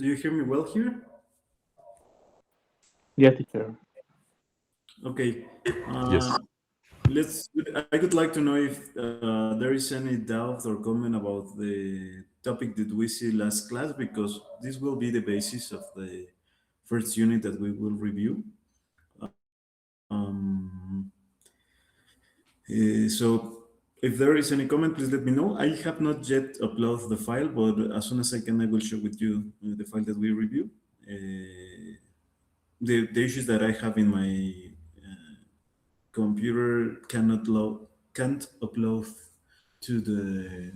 Do you hear me well here? Yeah, teacher. Okay. Yes. Uh, let's. I would like to know if there is any doubt or comment about the topic that we see last class, because this will be the basis of the first unit that we will review. Um, so if there is any comment, please let me know. I have not yet uploaded the file, but as soon as I can, I will share with you the file that we review. The issues that I have in my computer can't upload to the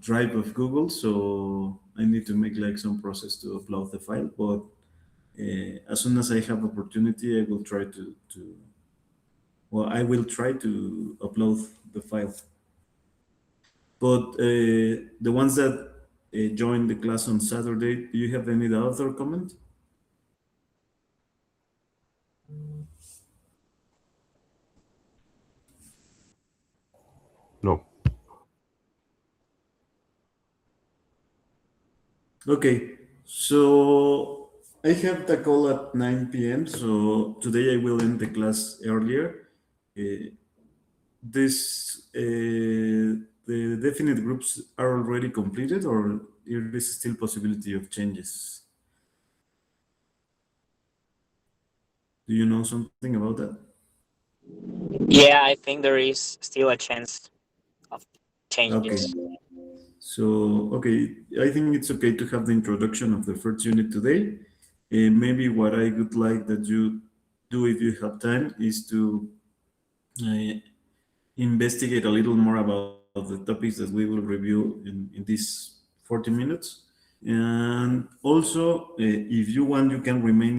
drive of Google, so I need to make like some process to upload the file. But as soon as I have opportunity, I will try to well, I will try to upload the file. But the ones that joined the class on Saturday, do you have any doubt or comment? No. Okay, so I have the call at 9 p.m. So today I will end the class earlier. Uh, the definite groups are already completed, or there is still possibility of changes? Do you know something about that? Yeah, I think there is still a chance of Okay. changes. So, okay, I think it's okay to have the introduction of the first unit today. Maybe what I would like that you do if you have time is to uh, investigate a little more about the topics that we will review in these 40 minutes. And also, if you want, you can remain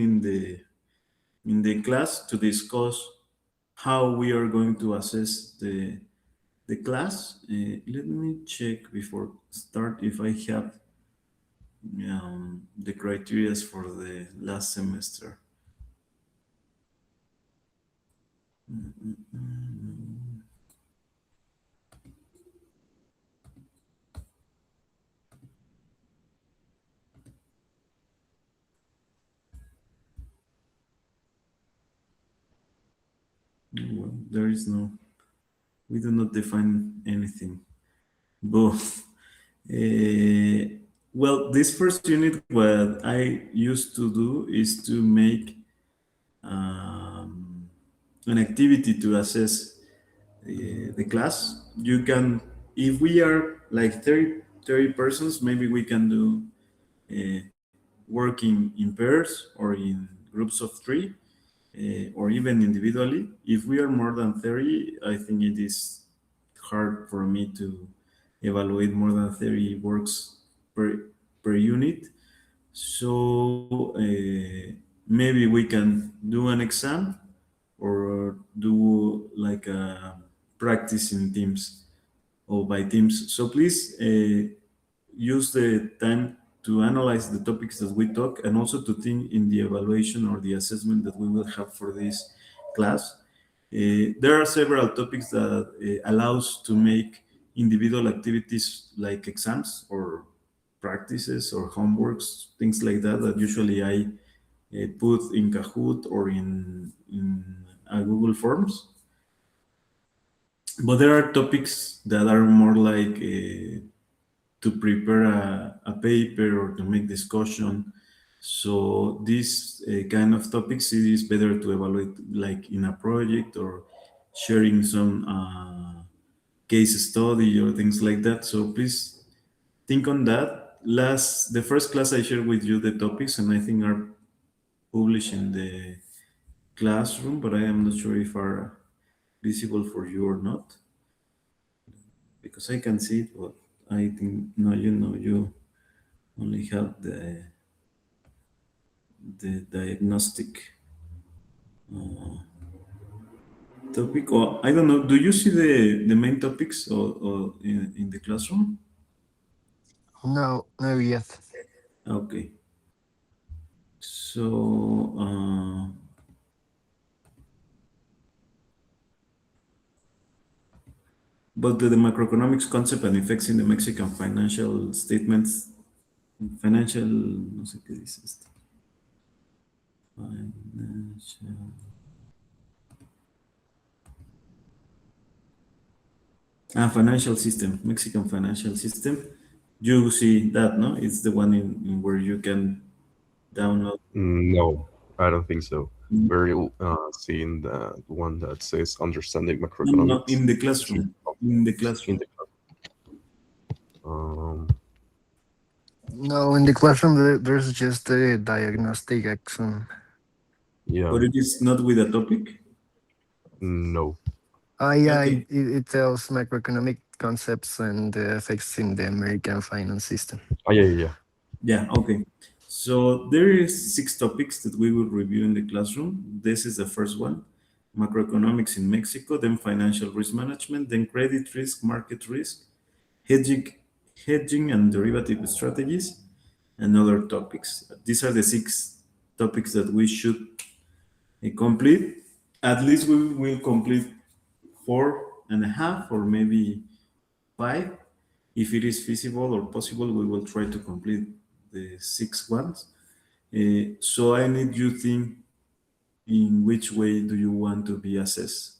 in the class to discuss how we are going to assess the class. Let me check before start if I have the criteria for the last semester. Well, there is no, we do not define anything. But well, this first unit, what I used to do is to make an activity to assess the class. You can, if we are like 30 persons, maybe we can do working in pairs or in groups of three, or even individually. If we are more than 30, I think it is hard for me to evaluate more than 30 works per unit. So maybe we can do an exam or do like a practice in teams or by teams. So please use the time to analyze the topics that we talk and also to think in the evaluation or the assessment that we will have for this class. There are several topics that allows to make individual activities like exams or practices or homeworks, things like that, that usually I put in Kahoot or in Google Forms. But there are topics that are more like to prepare a paper or to make discussion. So these kind of topics, it is better to evaluate like in a project or sharing some case study or things like that. So please think on that. The first class I shared with you the topics, and I think are published in the classroom, but I am not sure if are visible for you or not, because I can see it, but I think no, you only have the diagnostic topic, or I don't know. Do you see the main topics or in the classroom? No, no yet. Okay. So, but the macroeconomics concept and effects in the Mexican financial statements, Financial, no sé qué dice esto. Financial. Financial system, Mexican financial system. You see that, no? It's the one in where you can download. No, I don't think so. We're seeing the one that says understanding No, no, no, macroeconomics. in the Here, classroom. In the in classroom. the um, No, in the classroom there's just a diagnostic exam. yeah, But it is not with a topic. no. Yeah, Okay. it tells macroeconomic concepts and the effects in the American finance system. Oh, yeah, yeah, yeah. Yeah, okay. So there is six topics that we will review in the classroom. This is the first one, macroeconomics in Mexico, then financial risk management, then credit risk, market risk, hedging, hedging and derivative strategies, and other topics. These are the six topics that we should complete. At least we will complete four and a half or maybe five. If it is feasible or possible, we will try to complete the six ones. So I need you think in which way do you want to be assessed?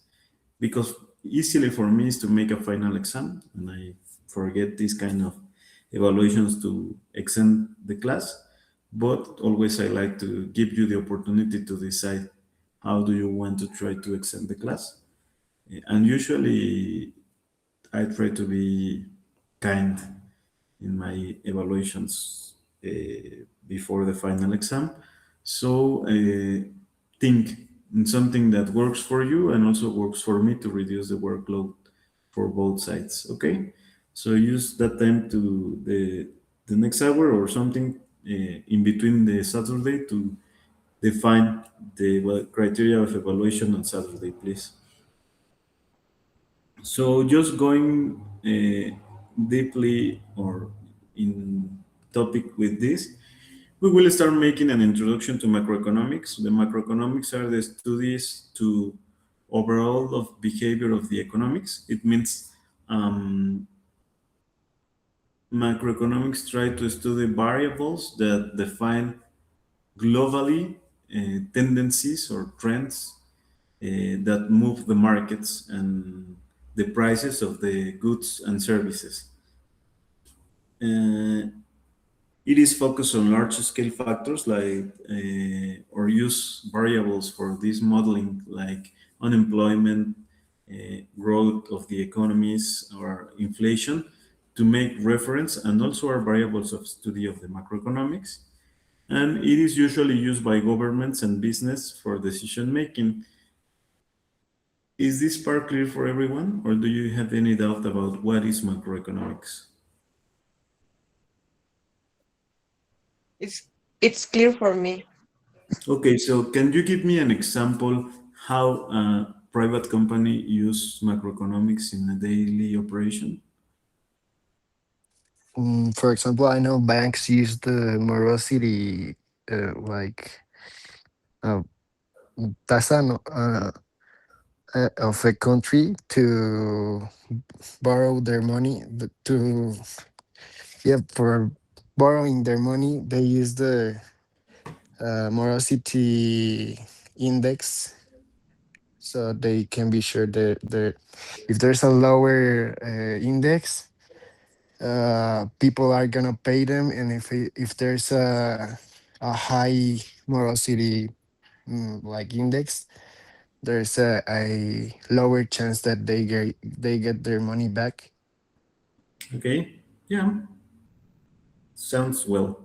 Because easily for me is to make a final exam, and I forget this kind of evaluations to extend the class. But always I like to give you the opportunity to decide how do you want to try to extend the class. And usually I try to be kind in my evaluations before the final exam. So think in something that works for you and also works for me to reduce the workload for both sides. Okay, so use that time to the next hour or something in between the Saturday to define the criteria of evaluation on Saturday, please. So just going deeply or in topic with this, we will start making an introduction to macroeconomics. The macroeconomics are the studies to overall of behavior of the economics. It means um, macroeconomics try to study variables that define globally tendencies or trends that move the markets and the prices of the goods and services. Uh, it is focused on large scale factors like or use variables for this modeling like unemployment, growth of the economies or inflation to make reference and also are variables of study of the macroeconomics. And it is usually used by governments and business for decision making. Is this part clear for everyone, or do you have any doubt about what is macroeconomics? It's it's clear for me. Okay, so can you give me an example how a private company use macroeconomics in a daily operation? For example, I know banks use the morosity, like uh, tasa of a country to borrow their money. To yeah, for borrowing their money, they use the morosity index, so they can be sure that if there's a lower index, people are gonna pay them, and if there's a high morosity like index, there's a lower chance that they get their money back. Okay, yeah, sounds well.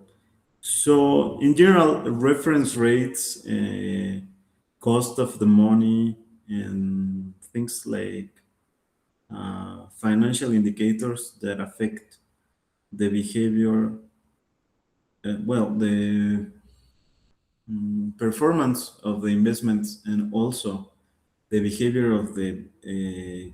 So, in general, reference rates, cost of the money, and things like financial indicators that affect the behavior, the performance of the investments and also the behavior of the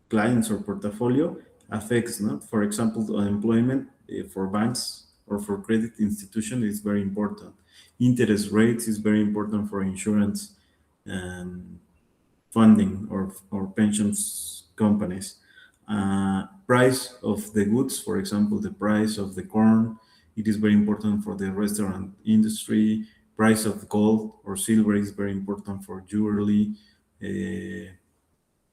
clients or portfolio affects, not for example, the unemployment for banks or for credit institution is very important. Interest rates is very important for insurance and funding or pensions companies. Price of the goods, for example, the price of the corn It is very important for the restaurant industry. Price of gold or silver is very important for jewelry. Uh,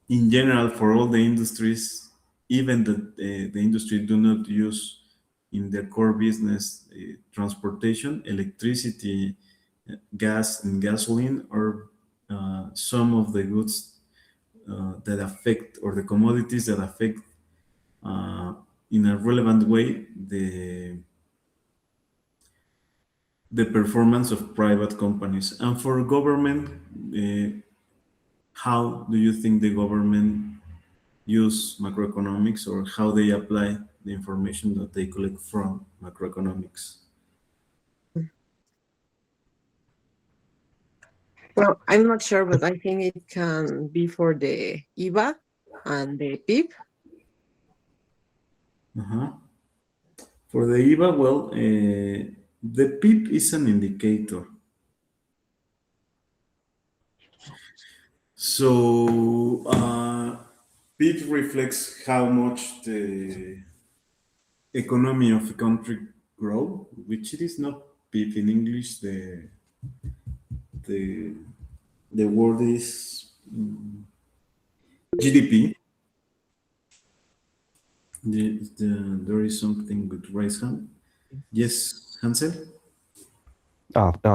in general, for all the industries, even the industry do not use in their core business transportation, electricity, gas, and gasoline are some of the goods that affect, or the commodities that affect uh, in a relevant way the performance of private companies. And for government, uh, how do you think the government use macroeconomics, or how they apply the information that they collect from macroeconomics? Well, I'm not sure, but I think it can be for the IVA and the PIB. Uh-huh. For the IVA, well, the PIP is an indicator. So PIP reflects how much the economy of a country grow, which it is not PIP in English. The the word is GDP. There is something with raise hand. Yes, Hansel.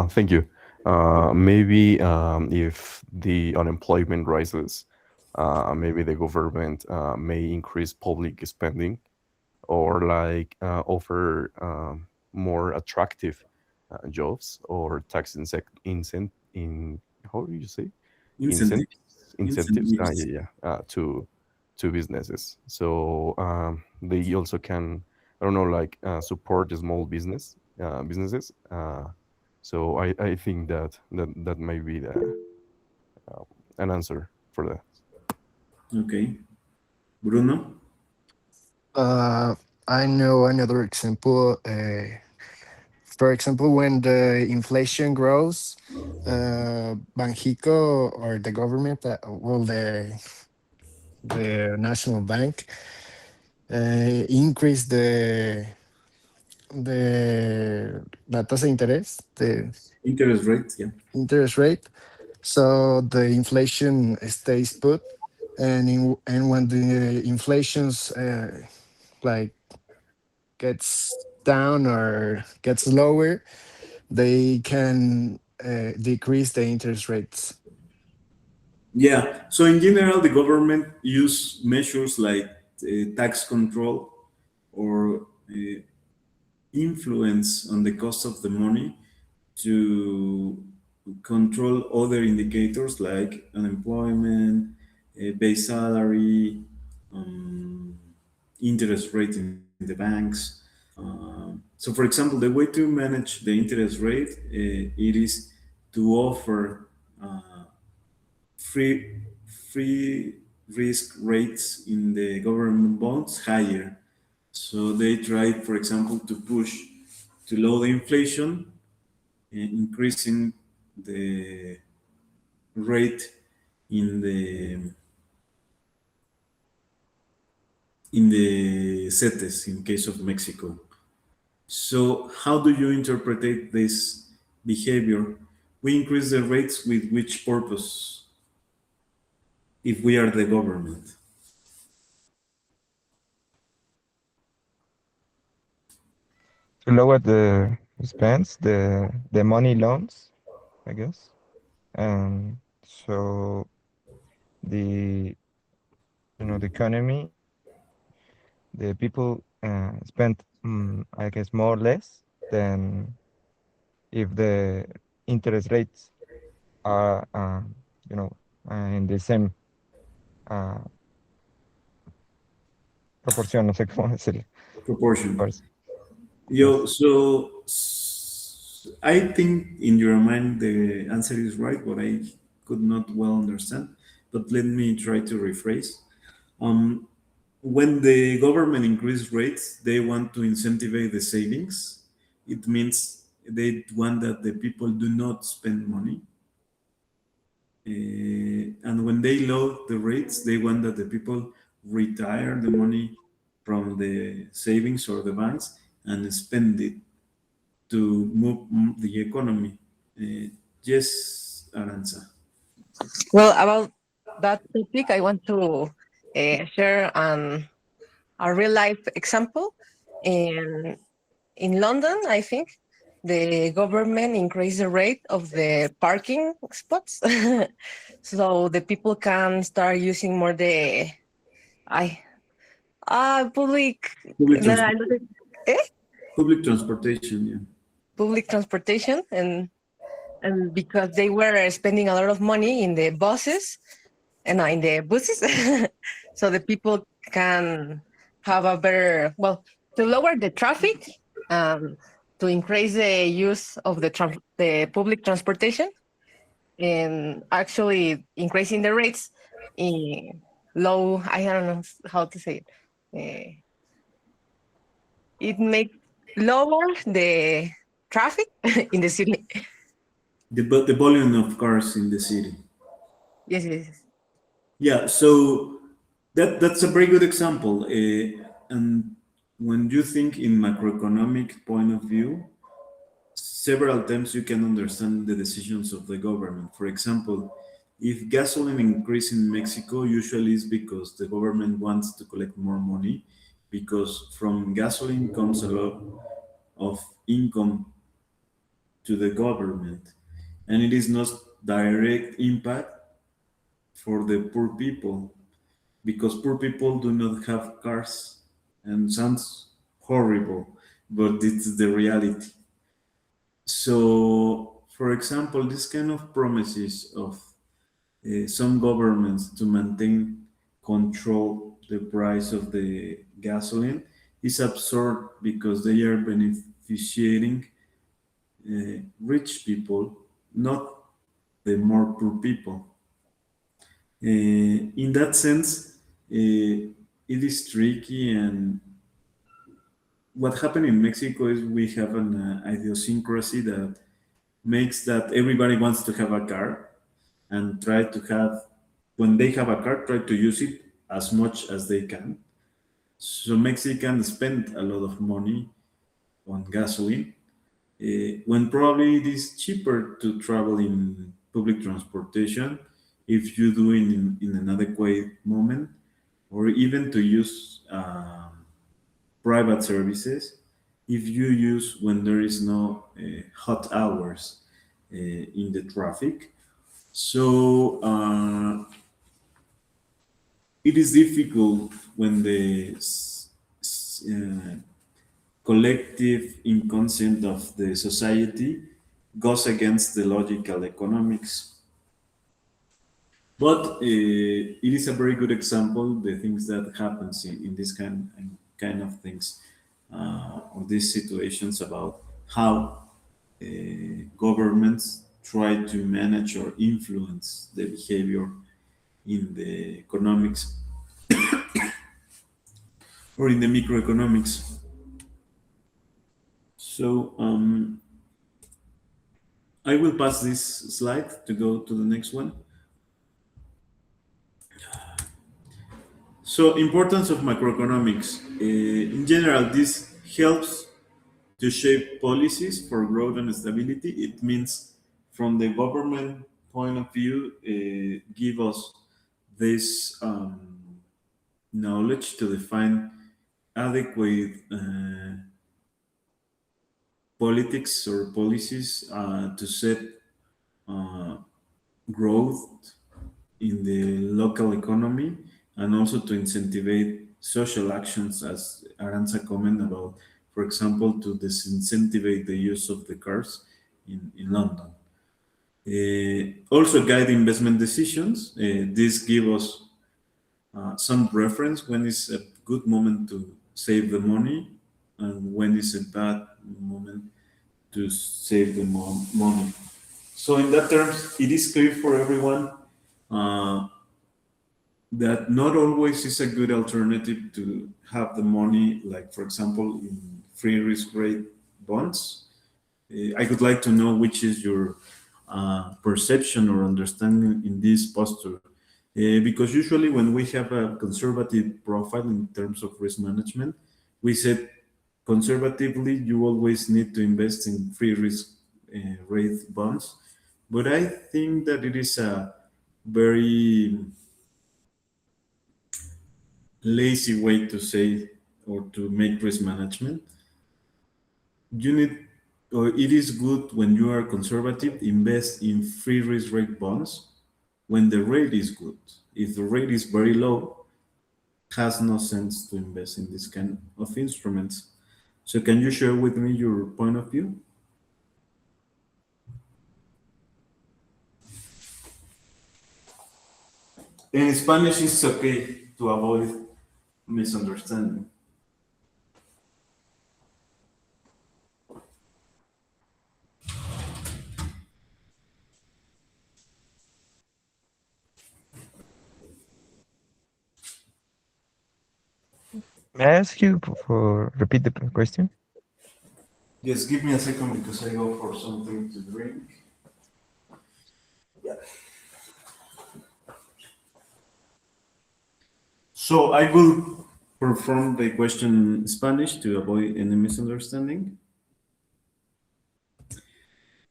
Thank you. Maybe if the unemployment rises, maybe the government may increase public spending, or like offer more attractive jobs, or tax in how do you say, Incentive. incentives, Incentives. to businesses. So they also can, I don't know, like support the small businesses. So I think that may be uh, an answer for that. Okay. Bruno. Uh, I know another example. For example, when the inflation grows, Banxico or the government, well, the national bank, increase la tasa de interés, the Interest rate. Yeah. interest rate, so the inflation stays put, and when the inflation's like gets down or gets lower, they can decrease the interest rates. Yeah. So in general, the government use measures like tax control or influence on the cost of the money to control other indicators like unemployment, base salary, um, interest rate in the banks. So, for example, the way to manage the interest rate it is to offer free free risk rates in the government bonds higher. So they try, for example, to push to low the inflation, increasing the rate in the CETES in case of Mexico. So how do you interpret this behavior? We increase the rates with which purpose if we are the government? To lower the expense, the money loans, I guess. And so the the economy, the people spend, I guess, more or less than if the interest rates are, you know, in the same uh, proporción, no sé cómo decirlo. Proportion. Course. Yo, Yes. so I think in your mind the answer is right, but I could not well understand. But let me try to rephrase. Um, when the government increase rates, they want to incentivize the savings. It means they want that the people do not spend money. And when they lower the rates, they want that the people retire the money from the savings or the banks and spend it to move the economy. Yes, Aranza. Well, about that topic, I want to share a real life example. In London, I think the government increased the rate of the parking spots, so the people can start using more the I public Public, no, I don't think- eh? public transportation, yeah. Public transportation, and because they were spending a lot of money in the buses and in the buses, so the people can have a better, well, to lower the traffic, um, to increase the use of the public transportation, and actually increasing the rates in low. I don't know how to say it. It makes lower the traffic in the city. The volume of cars in the city. Yes, yes, yes. Yeah, so that's a very good example. And when you think in macroeconomic point of view, several times you can understand the decisions of the government. For example, if gasoline increase in Mexico, usually is because the government wants to collect more money, because from gasoline comes a lot of income to the government, and it is not direct impact for the poor people, because poor people do not have cars, and sounds horrible, but it's the reality. So, for example, this kind of promises of some governments to maintain control the price of the gasoline is absurd, because they are beneficiating rich people, not the more poor people. In that sense, it is tricky. And what happened in Mexico is we have an idiosyncrasy that makes that everybody wants to have a car, and try to have, when they have a car, try to use it as much as they can. So Mexicans spend a lot of money on gasoline, when probably it is cheaper to travel in public transportation if you do in an adequate moment, or even to use private services if you use when there is no hot hours in the traffic. So it is difficult when the collective inconscient of the society goes against the logical economics. But it is a very good example, the things that happens in this kind of things, or these situations, about how governments try to manage or influence the behavior in the economics or in the microeconomics. So I will pass this slide to go to the next one. So, importance of macroeconomics. In general, this helps to shape policies for growth and stability. It means, from the government point of view, give us this knowledge to define adequate politics or policies to set uh, growth in the local economy, and also to incentivize social actions, as Aranza comment about, for example, to disincentivize the use of the cars in London. Also guide investment decisions. This give us some reference when is a good moment to save the money, and when is a bad moment to save the money. So in that terms, it is clear for everyone uh, that not always is a good alternative to have the money, like for example, in free risk rate bonds. I would like to know which is your perception or understanding in this posture. Because usually when we have a conservative profile in terms of risk management, we set conservatively, you always need to invest in free risk rate bonds. But I think that it is a very lazy way to say or to make risk management. You need, or it is good when you are conservative, invest in free risk rate bonds when the rate is good. If the rate is very low, has no sense to invest in this kind of instruments. So can you share with me your point of view? In Spanish, it's okay to avoid misunderstanding. May I ask you for repeat the question? Just give me a second because I go for something to drink. So I will perform the question in Spanish to avoid any misunderstanding.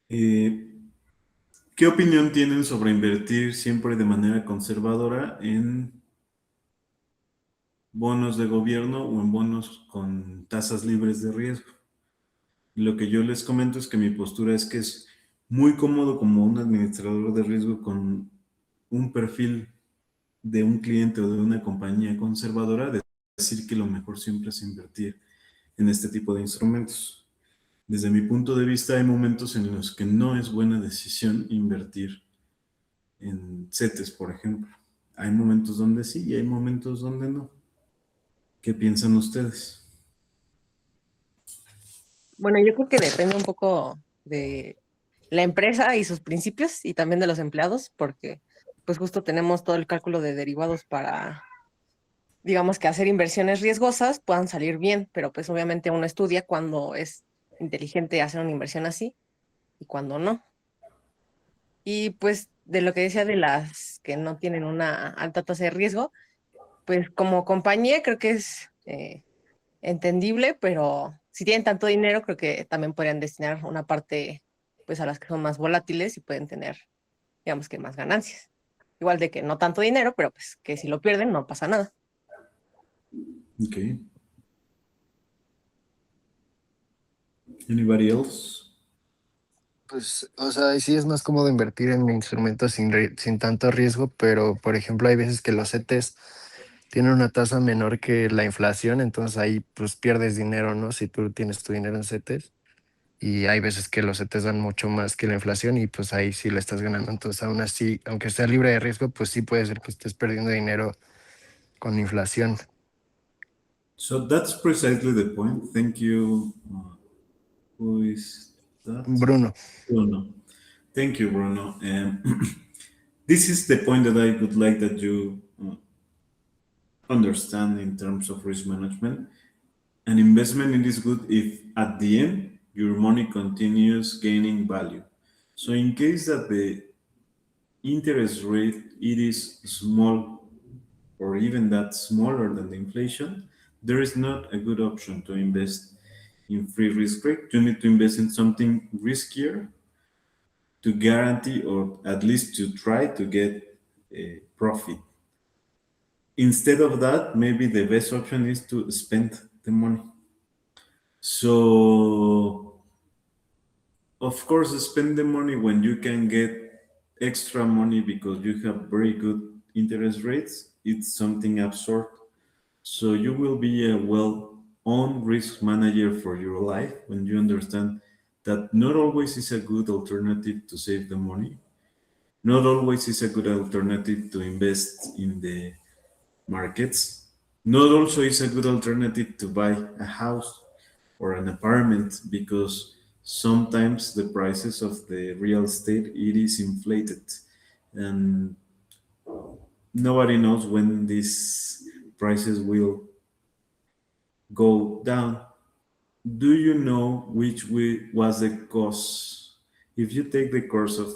Eh, ¿Qué opinión tienen sobre invertir siempre de manera conservadora en bonos de gobierno o en bonos con tasas libres de riesgo? Lo que yo les comento es que mi postura es que es muy cómodo como un administrador de riesgo con un perfil de un cliente o de una compañía conservadora de decir que lo mejor siempre es invertir en este tipo de instrumentos. Desde mi punto de vista, hay momentos en los que no es buena decisión invertir en CETES, por ejemplo. Hay momentos donde sí y hay momentos donde no. ¿Qué piensan ustedes? Bueno, yo creo que depende un poco de la empresa y sus principios y también de los empleados, porque pues justo tenemos todo el cálculo de derivados para, digamos que hacer inversiones riesgosas puedan salir bien, pero pues obviamente uno estudia cuando es inteligente hacer una inversión así y cuando no. Y pues de lo que decía de las que no tienen una alta tasa de riesgo, pues como compañía creo que es entendible, pero si tienen tanto dinero, creo que también podrían destinar una parte pues a las que son más volátiles y pueden tener, digamos que más ganancias. Igual de que no tanto dinero, pero pues que si lo pierden no pasa nada. Okay. Anybody else? Pues, o sea, sí es más cómodo invertir en instrumentos sin tanto riesgo, pero por ejemplo, hay veces que los CETES tienen una tasa menor que la inflación, entonces ahí pues pierdes dinero, ¿no? Si tú tienes tu dinero en CETES. Y hay veces que los CETES dan mucho más que la inflación y pues ahí sí le estás ganando. Entonces, aún así, aunque sea libre de riesgo, pues sí puede ser que estés perdiendo dinero con inflación. So that's precisely the point. Thank you. Who is that? Bruno. Bruno. Thank you, Bruno. This is the point that I would like that you understand in terms of risk management. An investment it is good if at the end your money continues gaining value. So in case that the interest rate it is small or even that smaller than the inflation, there is not a good option to invest in free risk rate. You need to invest in something riskier to guarantee or at least to try to get a profit. Instead of that, maybe the best option is to spend the money. So, of course, spend the money when you can get extra money because you have very good interest rates. It's something absurd. So, you will be a well owned risk manager for your life when you understand that not always is a good alternative to save the money. Not always is a good alternative to invest in the markets. Not also is a good alternative to buy a house or an apartment because sometimes the prices of the real estate it is inflated and nobody knows when these prices will go down. Do you know which was the cost? If you take the course of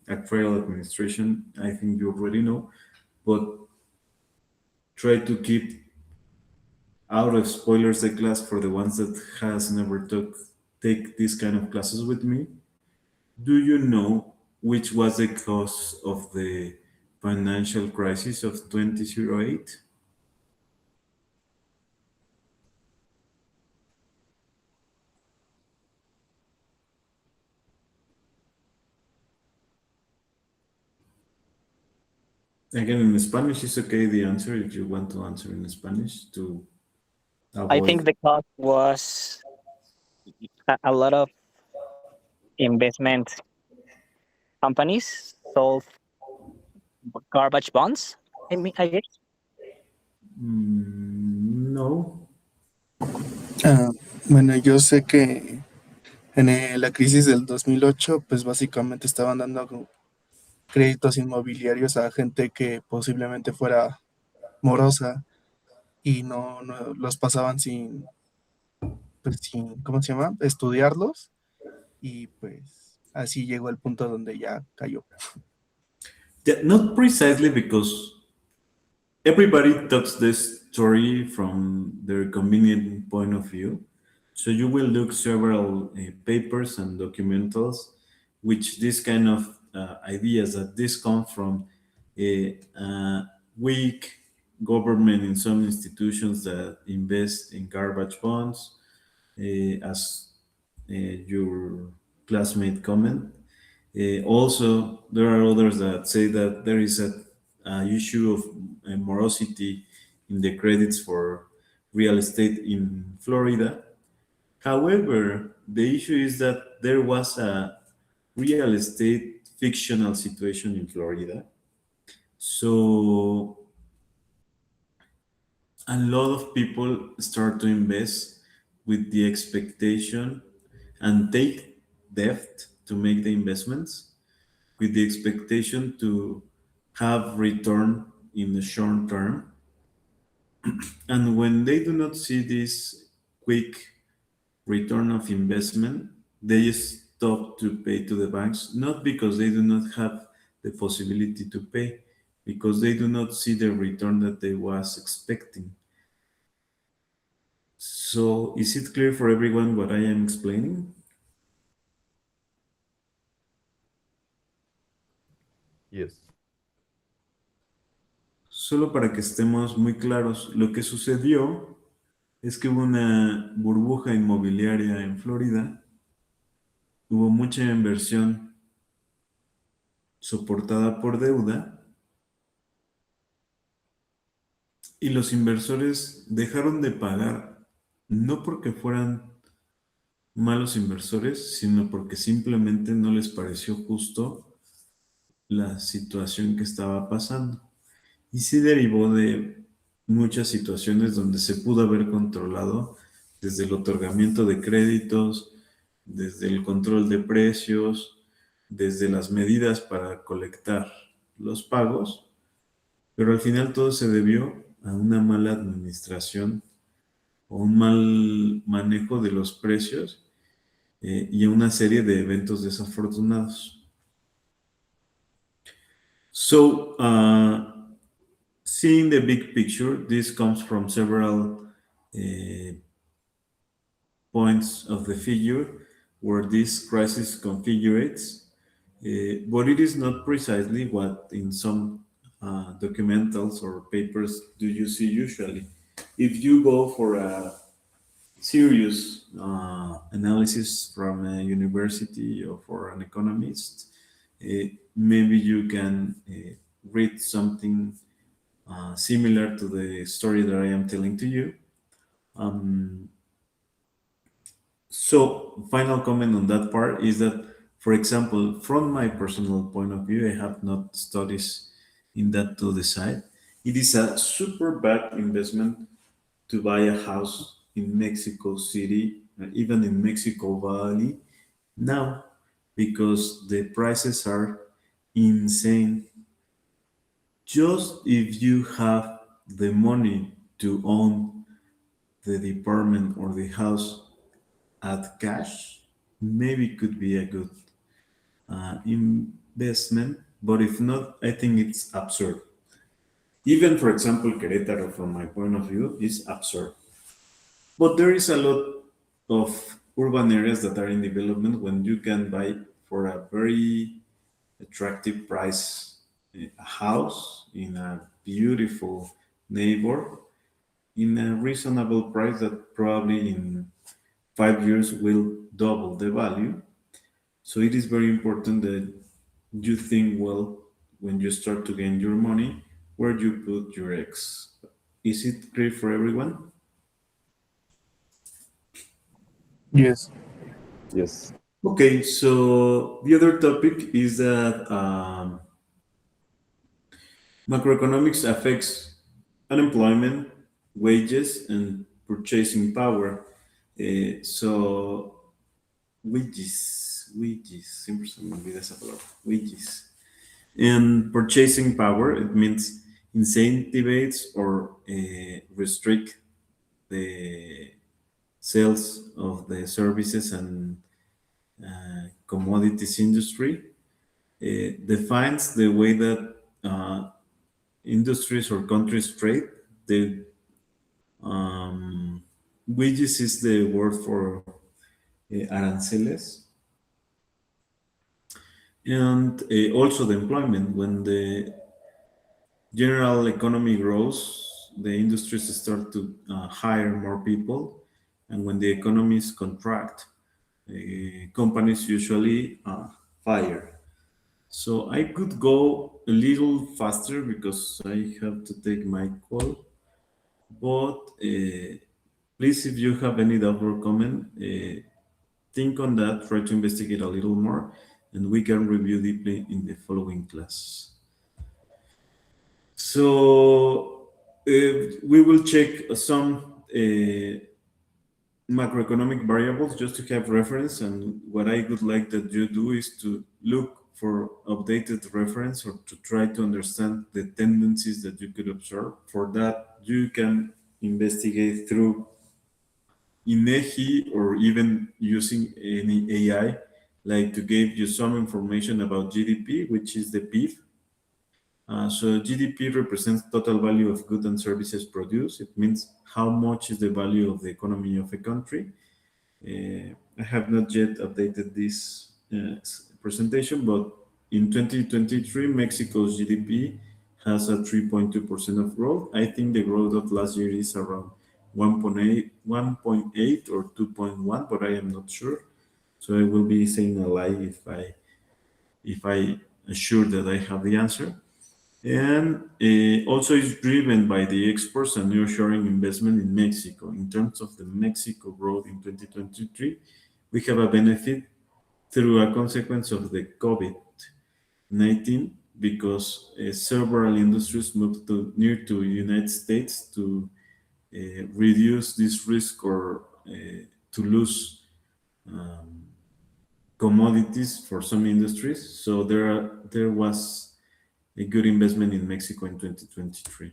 actuarial administration, I think you already know, but try to keep out of spoilers the class for the ones that has never take these kind of classes with me. Do you know which was the cause of the financial crisis of 2008? Again, in Spanish, it's okay the answer if you want to answer in Spanish to I think avoid. the cost was a lot of investment companies sold garbage bonds. I mean, I guess. No. Ah, bueno, yo sé que en la crisis del 2008, pues básicamente estaban dando créditos inmobiliarios a gente que posiblemente fuera morosa y no los pasaban sin, pues sin, ¿cómo se llama? Estudiarlos y pues así llegó el punto donde ya cayó. Yeah, not precisely because everybody talks this story from their convenient point of view. So you will look several papers and documentals, which this kind of ideas that this come from a weak government in some institutions that invest in garbage bonds, as your classmate comment. Also, there are others that say that there is a issue of morosity in the credits for real estate in Florida. However, the issue is that there was a real estate fictional situation in Florida. So a lot of people start to invest with the expectation and take debt to make the investments with the expectation to have return in the short term. And when they do not see this quick return of investment, they stop to pay to the banks, not because they do not have the possibility to pay, because they do not see the return that they was expecting. So is it clear for everyone what I am explaining? Yes. Solo para que estemos muy claros, lo que sucedió es que hubo una burbuja inmobiliaria en Florida, hubo mucha inversión soportada por deuda y los inversores dejaron de pagar, no porque fueran malos inversores, sino porque simplemente no les pareció justo la situación que estaba pasando. Y sí derivó de muchas situaciones donde se pudo haber controlado desde el otorgamiento de créditos, desde el control de precios, desde las medidas para colectar los pagos, pero al final todo se debió a una mala administración o un mal manejo de los precios y a una serie de eventos desafortunados. So, seeing the big picture, this comes from several points of the figure where this crisis configurates, but it is not precisely what in some documentals or papers do you see usually. If you go for a serious analysis from a university or for an economist, maybe you can read something similar to the story that I am telling to you. Um, so, final comment on that part is that, for example, from my personal point of view, I have not studies in that to decide. It is a super bad investment to buy a house in Mexico City, even in Mexico Valley now, because the prices are insane. Just if you have the money to own the department or the house at cash, maybe it could be a good investment. But if not, I think it's absurd. Even, for example, Querétaro, from my point of view, is absurd. But there is a lot of urban areas that are in development when you can buy for a very attractive price a house in a beautiful neighbor in a reasonable price that probably in 5 years will double the value. So it is very important that you think well when you start to gain your money where you put your eggs. Is it clear for everyone? Yes. Yes. Okay, so the other topic is that macroeconomics affects unemployment, wages, and purchasing power. So, siempre se me olvida esa palabra, wages. And purchasing power, it means incentivates or restrict the sales of the services and commodities industry. Defines the way that industries or countries trade. The wages is the word for aranceles, and also the employment. When the general economy grows, the industries start to hire more people, and when the economies contract, companies usually fire. So I could go a little faster because I have to take my call. But please, if you have any doubt or comment, think on that, try to investigate a little more, and we can review deeply in the following class. So we will check some macroeconomic variables just to have reference. And what I would like that you do is to look for updated reference or to try to understand the tendencies that you could observe. For that, you can investigate through INEGI or even using any AI, like to give you some information about GDP, which is the PIB. So GDP represents total value of goods and services produced. It means how much is the value of the economy of a country. I have not yet updated this presentation, but in 2023, Mexico's GDP has a 3.2% of growth. I think the growth of last year is around 1.8 or 2.1, but I am not sure. So I will be saying a lie if I assure that I have the answer. And also is driven by the exports and nearshoring investment in Mexico. In terms of the Mexico growth in 2023, we have a benefit through a consequence of the COVID-19 because several industries moved to near to United States to reduce this risk or to lose um, commodities for some industries. So there was a good investment in Mexico in 2023.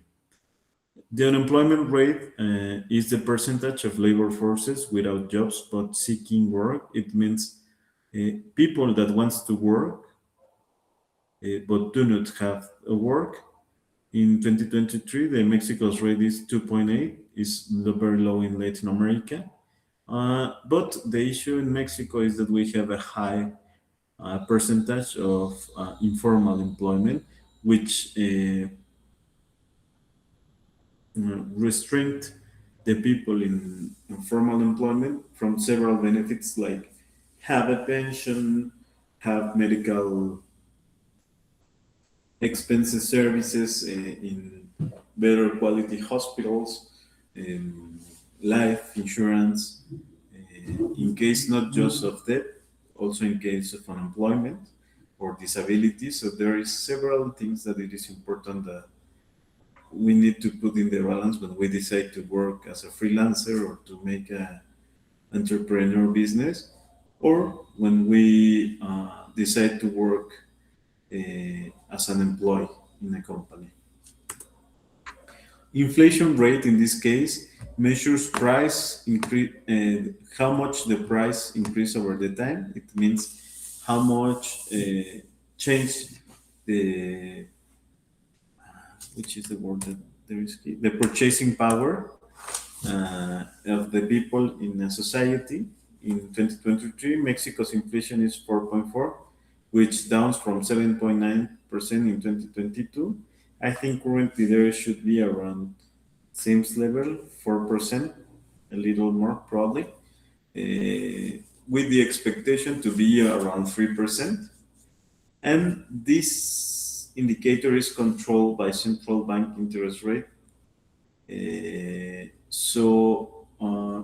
The unemployment rate is the percentage of labor forces without jobs but seeking work. It means people that wants to work but do not have a work. In 2023, the Mexico's rate is 2.8, is very low in Latin America. But the issue in Mexico is that we have a high percentage of informal employment, which restrict the people in informal employment from several benefits like have a pension, have medical expenses services in better quality hospitals, um, life insurance, in case not just of death, also in case of unemployment or disability. So there is several things that it is important that we need to put in the balance when we decide to work as a freelancer or to make a entrepreneur business, or when we decide to work as an employee in a company. Inflation rate in this case measures price increase and how much the price increase over the time. It means how much change the which is the word that there is the purchasing power of the people in a society. In 2023, Mexico's inflation is 4.4, which down from 7.9% in 2022. I think currently there should be around same level, 4%, a little more probably, with the expectation to be around 3%. And this indicator is controlled by central bank interest rate.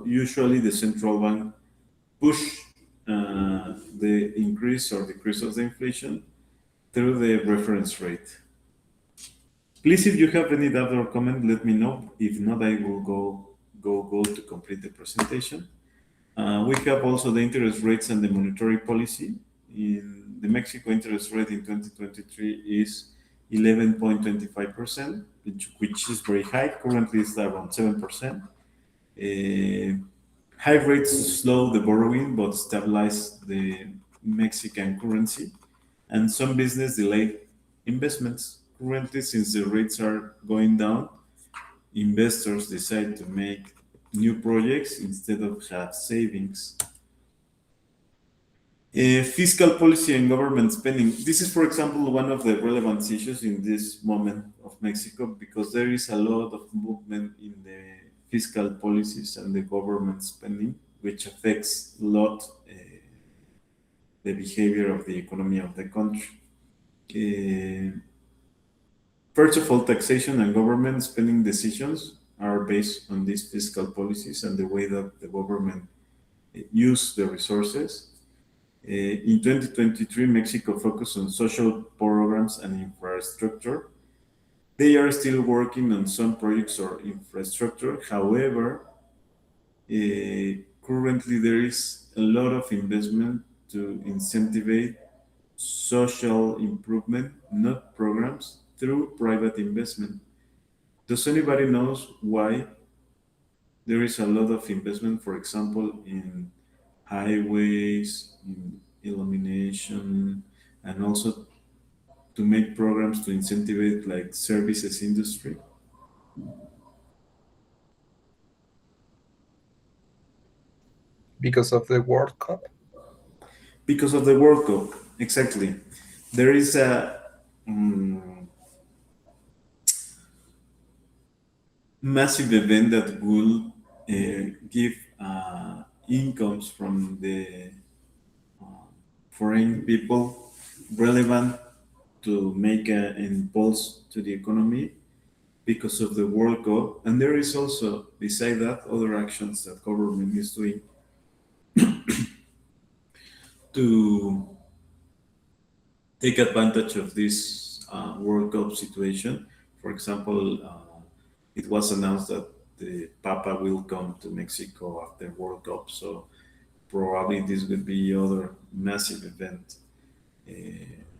Usually the central bank push the increase or decrease of the inflation through the reference rate. Please, if you have any doubt or comment, let me know. If not, I will go to complete the presentation. We have also the interest rates and the monetary policy. In the Mexico interest rate in 2023 is 11.25%, which is very high. Currently, it's around 7%. High rates slow the borrowing but stabilize the Mexican currency, and some business delay investments. Currently, since the rates are going down, investors decide to make new projects instead of have savings. Fiscal policy and government spending. This is, for example, one of the relevant issues in this moment of Mexico because there is a lot of movement in the fiscal policies and the government spending, which affects a lot the behavior of the economy of the country. First of all, taxation and government spending decisions are based on these fiscal policies and the way that the government use the resources. In 2023, Mexico focused on social programs and infrastructure. They are still working on some projects or infrastructure. However, currently there is a lot of investment to incentivize social improvement, not programs, through private investment. Does anybody knows why there is a lot of investment, for example, in highways, in illumination, and also to make programs to incentivize like services industry? Because of the World Cup. Because of the World Cup, exactly. There is a massive event that will give incomes from the foreign people relevant to make an impulse to the economy because of the World Cup. And there is also, beside that, other actions that government is doing to take advantage of this World Cup situation. For example, it was announced that the Papa will come to Mexico after World Cup, so probably this would be other massive event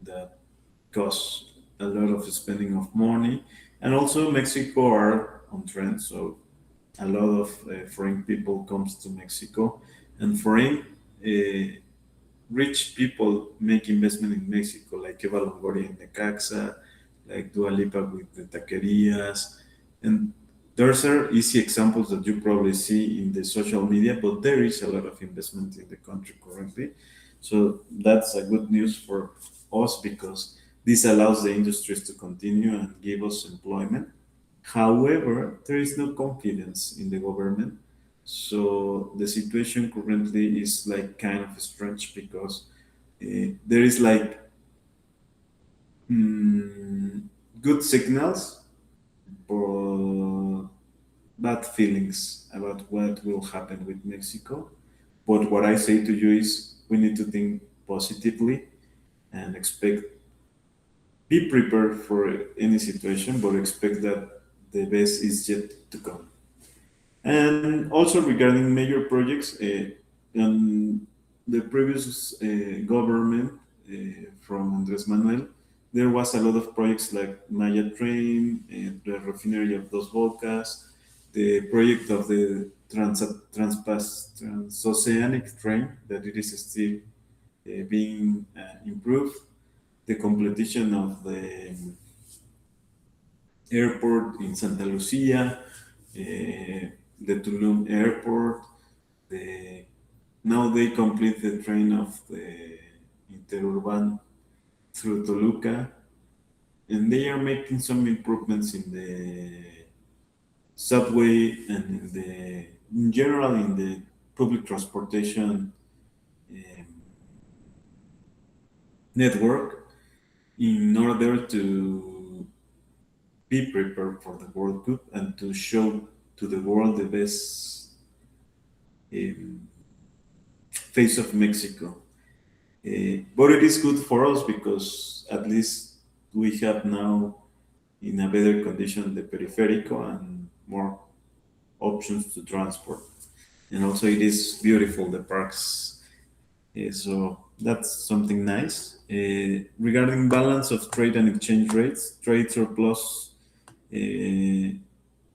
that costs a lot of spending of money. And also Mexico are on trend, so a lot of foreign people comes to Mexico, and foreign rich people make investment in Mexico, like Eva Longoria in Necaxa, like Dua Lipa with the taquerias, and those are easy examples that you probably see in the social media, but there is a lot of investment in the country currently. So that's a good news for us because this allows the industries to continue and give us employment. However, there is no confidence in the government. So the situation currently is like kind of strange because there is like good signals, but bad feelings about what will happen with Mexico. But what I say to you is we need to think positively and expect, be prepared for any situation, but expect that the best is yet to come. And also regarding major projects, on the previous government from Andres Manuel, there was a lot of projects like Maya Train, the refinery of Dos Bocas, the project of the transoceanic train that it is still being improved, the completion of the airport in Santa Lucia, the Tulum airport. The Now they complete the train of the interurban through Toluca, and they are making some improvements in the subway and in general in the public transportation um, network in order to be prepared for the World Cup and to show to the world the best um, face of Mexico. But it is good for us because at least we have now in a better condition the periférico and more options to transport. And also it is beautiful, the parks. So that's something nice. Regarding balance of trade and exchange rates, trade surplus uh,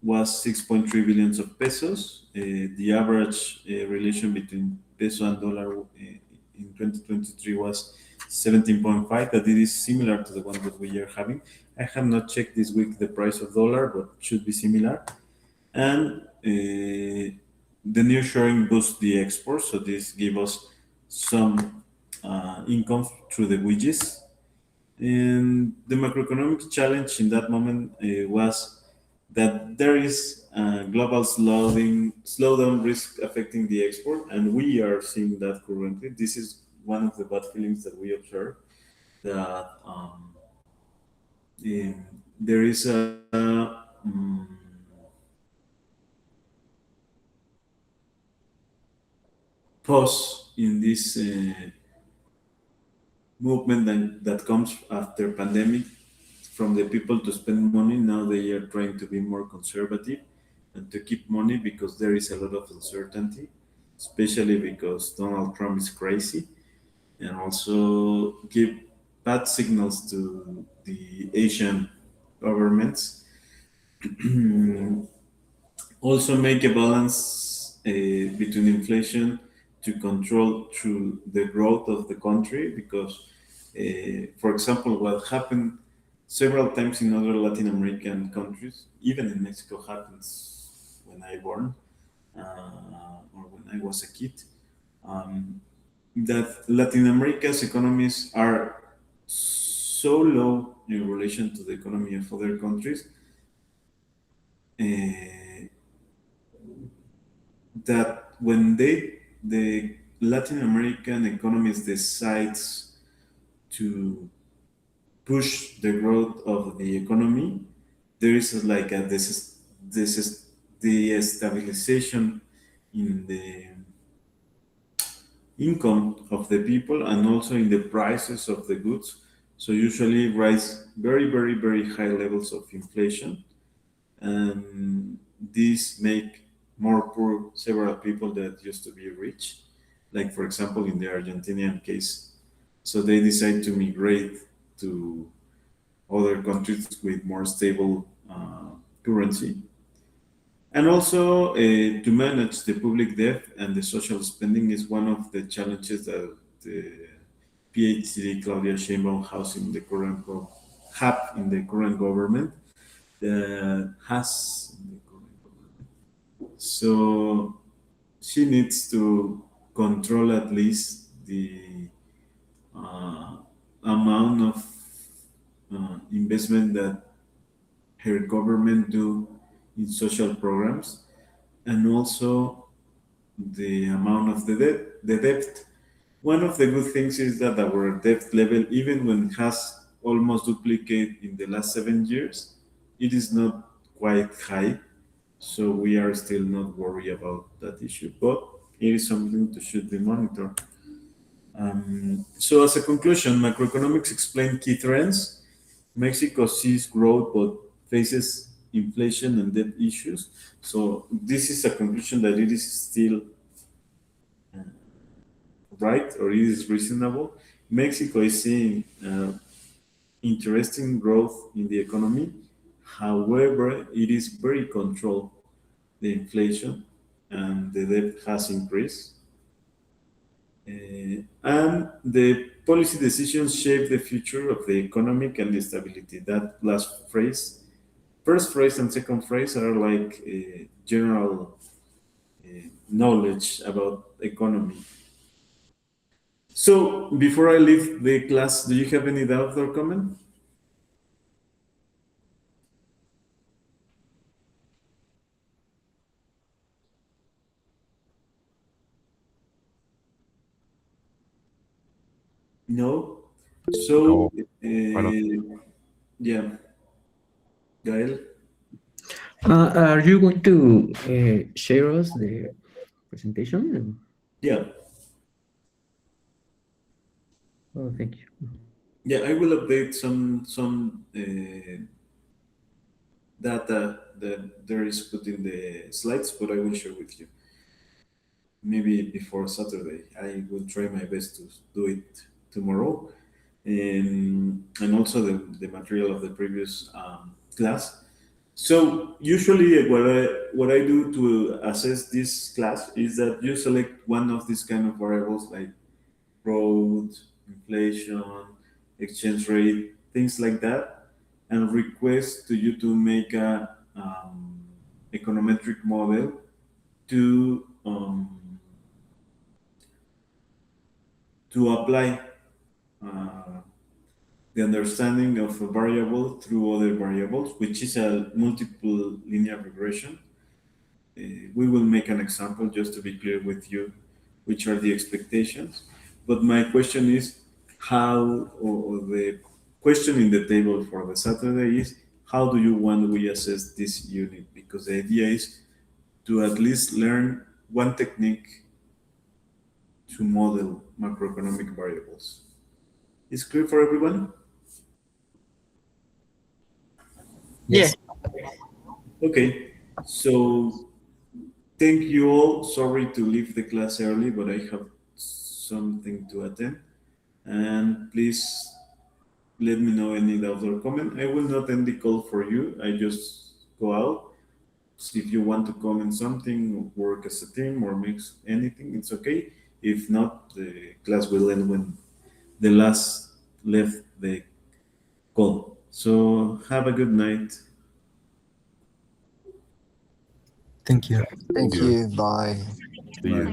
was 6.3 billions of pesos. The average relation between peso and dollar in 2023 was 17.5, that it is similar to the one that we are having. I have not checked this week the price of dollar, but should be similar. And the nearshoring boosts the exports, so this gives us some income through the wages. And the macroeconomic challenge in that moment was that there is a global slowdown risk affecting the export, and we are seeing that currently. This is one of the bad feelings that we observe, that there is a pause in this movement that comes after pandemic from the people to spend money. Now they are trying to be more conservative and to keep money because there is a lot of uncertainty, especially because Donald Trump is crazy and also give bad signals to the Asian governments. Also make a balance between inflation to control through the growth of the country because for example what happened several times in other Latin American countries, even in Mexico happens when I born or when I was a kid, um, that Latin America's economies are so low in relation to the economy of other countries uh, that when the Latin American economies decides to push the growth of the economy, there is like a this is the stabilization in the income of the people and also in the prices of the goods. So usually rise very high levels of inflation, and these make more poor several people that used to be rich, like for example in the Argentinian case. So they decide to migrate to other countries with more stable currency. And also to manage the public debt and the social spending is one of the challenges that the PhD Claudia Sheinbaum has in the current have in the current government that has in the current government. So she needs to control at least the uh, amount of investment that her government do in social programs, and also the amount of the debt. One of the good things is that our debt level, even when it has almost duplicate in the last 7 years, it is not quite high. So we are still not worried about that issue, but it is something to should be monitored. So as a conclusion, macroeconomics explain key trends. Mexico sees growth but faces inflation and debt issues. So this is a conclusion that it is still right or it is reasonable. Mexico is seeing interesting growth in the economy. However, it is very controlled, the inflation, and the debt has increased. And the policy decisions shape the future of the economic and the stability. That last phrase, first phrase and second phrase are like general knowledge about economy. So before I leave the class, do you have any doubt or comment? No. No, So I don't. yeah, Gael. Are you going to share us the presentation? Yeah, Oh, thank you. yeah. I will update some data that there is put in the slides, but I will share with you maybe before Saturday. I will try my best to do it tomorrow, and also the material of the previous class. So usually what I do to assess this class is that you select one of these kind of variables like growth, inflation, exchange rate, things like that, and request to you to make a econometric model to apply uh, the understanding of a variable through other variables, which is a multiple linear regression. We will make an example just to be clear with you, which are the expectations. But my question is how, or the question in the table for the Saturday is how do you want we assess this unit? Because the idea is to at least learn one technique to model macroeconomic variables. Is clear for everyone? Yes. Okay, so thank you all. Sorry to leave the class early, but I have something to attend. And please let me know any doubt or comment. I will not end the call for you. I just go out. So if you want to comment something, work as a team, or mix anything, it's okay. If not, the class will end when the last left the call. So have a good night. Thank you. Thank Thank you. you. Bye. See you. Bye.